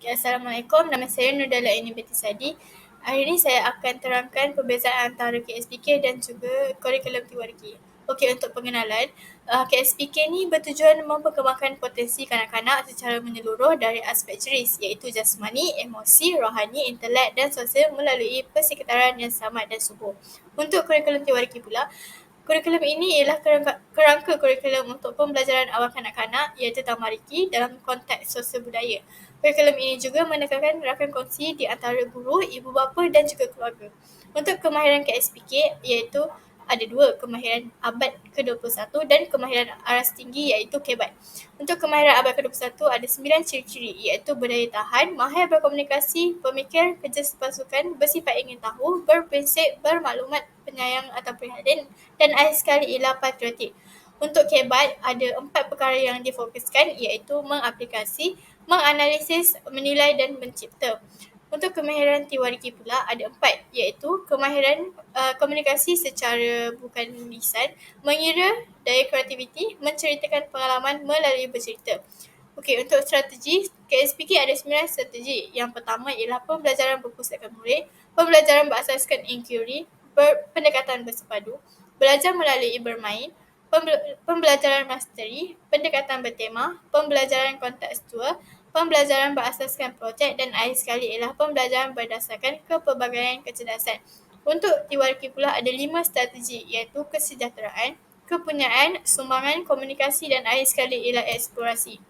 Okay, Assalamualaikum. Nama saya Nurdala Aini Binti Sadi. Hari ini saya akan terangkan perbezaan antara KSPK dan juga kurikulum teori. Okey, untuk pengenalan, KSPK ni bertujuan memperkembangkan potensi kanak-kanak secara menyeluruh dari aspek ceris iaitu jasmani, emosi, rohani, intelek dan sosial melalui persekitaran yang sama dan subur. Untuk kurikulum teori pula, kurikulum ini ialah kerangka kurikulum untuk pembelajaran awal kanak-kanak iaitu tamariki dalam konteks sosial budaya. Kurikulum ini juga menekankan rakan kongsi di antara guru, ibu bapa dan juga keluarga. Untuk kemahiran KSPK iaitu ada dua, kemahiran abad ke-21 dan kemahiran aras tinggi iaitu KEBAT. Untuk kemahiran abad ke-21 ada 9 ciri-ciri iaitu berdaya tahan, mahir berkomunikasi, pemikir, kerja sepasukan, bersifat ingin tahu, berprinsip, bermaklumat, penyayang atau prihatin dan akhir sekali ialah patriotik. Untuk KEBAT ada 4 perkara yang difokuskan iaitu mengaplikasi, menganalisis, menilai dan mencipta. Untuk kemahiran teoriki pula ada 4 iaitu kemahiran komunikasi secara bukan lisan, mengira, daya kreativiti, menceritakan pengalaman melalui bercerita. Okey, untuk strategi, KSPK ada 9 strategi. Yang pertama ialah pembelajaran berpusatkan murid, pembelajaran berasaskan inquiry, pendekatan bersepadu, belajar melalui bermain, pembelajaran mastery, pendekatan bertema, pembelajaran kontekstual, pembelajaran berasaskan projek dan akhir sekali ialah pembelajaran berdasarkan kepelbagaian kecerdasan. Untuk teoriki pula ada 5 strategi iaitu kesejahteraan, kepunyaan, sumbangan, komunikasi dan akhir sekali ialah eksplorasi.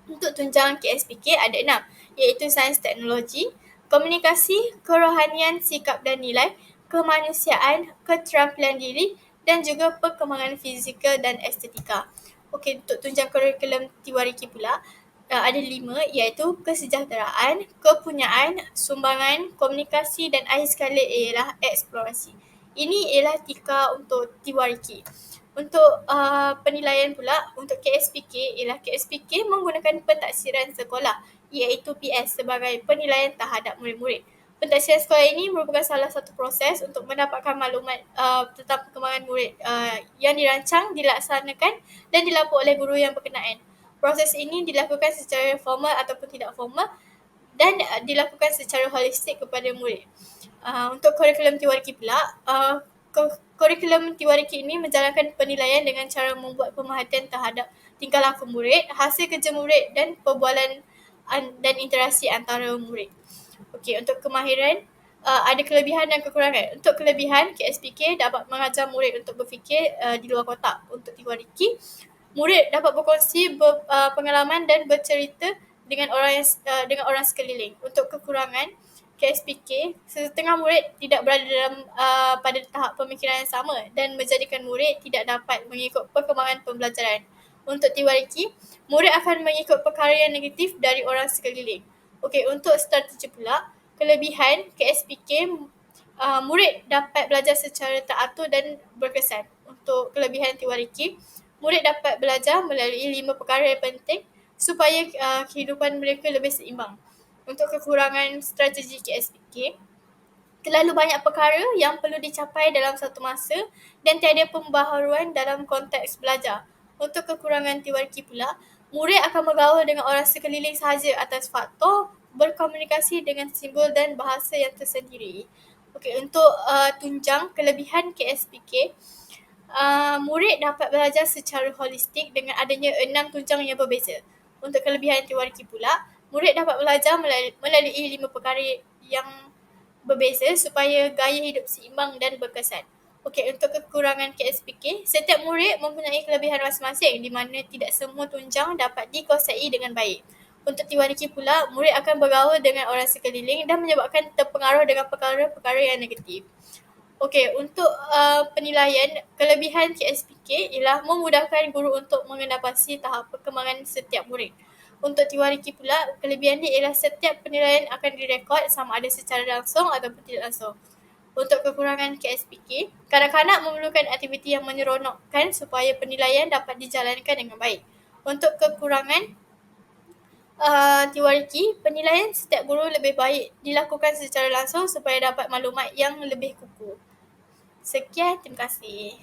Untuk tunjangan KSPK ada 6 iaitu sains teknologi, komunikasi, kerohanian, sikap dan nilai, kemanusiaan, keterampilan diri dan juga perkembangan fizikal dan estetika. Okey, untuk tunjang kurikulum teoriki pula ada 5 iaitu kesejahteraan, kepunyaan, sumbangan, komunikasi dan akhir sekali ialah eksplorasi. Ini ialah tika untuk teoriki. Untuk penilaian pula untuk KSPK ialah KSPK menggunakan pentaksiran sekolah iaitu PS sebagai penilaian terhadap murid-murid. Pentaksiran sekolah ini merupakan salah satu proses untuk mendapatkan maklumat tentang perkembangan murid yang dirancang, dilaksanakan dan dilaporkan oleh guru yang berkenaan. Proses ini dilakukan secara formal ataupun tidak formal dan dilakukan secara holistik kepada murid. Untuk kurikulum teoriki pula, kurikulum teoriki ini menjalankan penilaian dengan cara membuat pemerhatian terhadap tingkah laku murid, hasil kerja murid dan perbualan dan interaksi antara murid. Okey, untuk kemahiran ada kelebihan dan kekurangan. Untuk kelebihan, KSPK dapat mengajar murid untuk berfikir di luar kotak. Untuk teoriki, murid dapat berkongsi pengalaman dan bercerita dengan orang sekeliling. Untuk kekurangan, KSPK, setengah murid tidak berada dalam pada tahap pemikiran yang sama dan menjadikan murid tidak dapat mengikut perkembangan pembelajaran. Untuk teoriki, murid akan mengikut perkara yang negatif dari orang sekeliling. Okey, untuk strategi pula, kelebihan KSPK, murid dapat belajar secara teratur dan berkesan. Untuk kelebihan teoriki, murid dapat belajar melalui 5 perkara yang penting supaya kehidupan mereka lebih seimbang. Untuk kekurangan strategi KSPK, terlalu banyak perkara yang perlu dicapai dalam satu masa dan tiada pembaharuan dalam konteks belajar. Untuk kekurangan teoriki pula, murid akan bergaul dengan orang sekeliling sahaja atas faktor berkomunikasi dengan simbol dan bahasa yang tersendiri. Okey, untuk tunjang kelebihan KSPK, murid dapat belajar secara holistik dengan adanya 6 tunjang yang berbeza. Untuk kelebihan teoriki pula, murid dapat belajar melalui 5 perkara yang berbeza supaya gaya hidup seimbang dan berkesan. Okey, untuk kekurangan KSPK, setiap murid mempunyai kelebihan masing-masing di mana tidak semua tunjang dapat dikuasai dengan baik. Untuk teoriki pula, murid akan bergaul dengan orang sekeliling dan menyebabkan terpengaruh dengan perkara-perkara yang negatif. Okey, untuk penilaian, kelebihan KSPK ialah memudahkan guru untuk mengenapasi tahap perkembangan setiap murid. Untuk teoriki pula, kelebihan dia ialah setiap penilaian akan direkod sama ada secara langsung ataupun tidak langsung. Untuk kekurangan KSPK, kanak-kanak memerlukan aktiviti yang menyeronokkan supaya penilaian dapat dijalankan dengan baik. Untuk kekurangan teoriki, penilaian setiap guru lebih baik dilakukan secara langsung supaya dapat maklumat yang lebih kukuh. Sekian, terima kasih.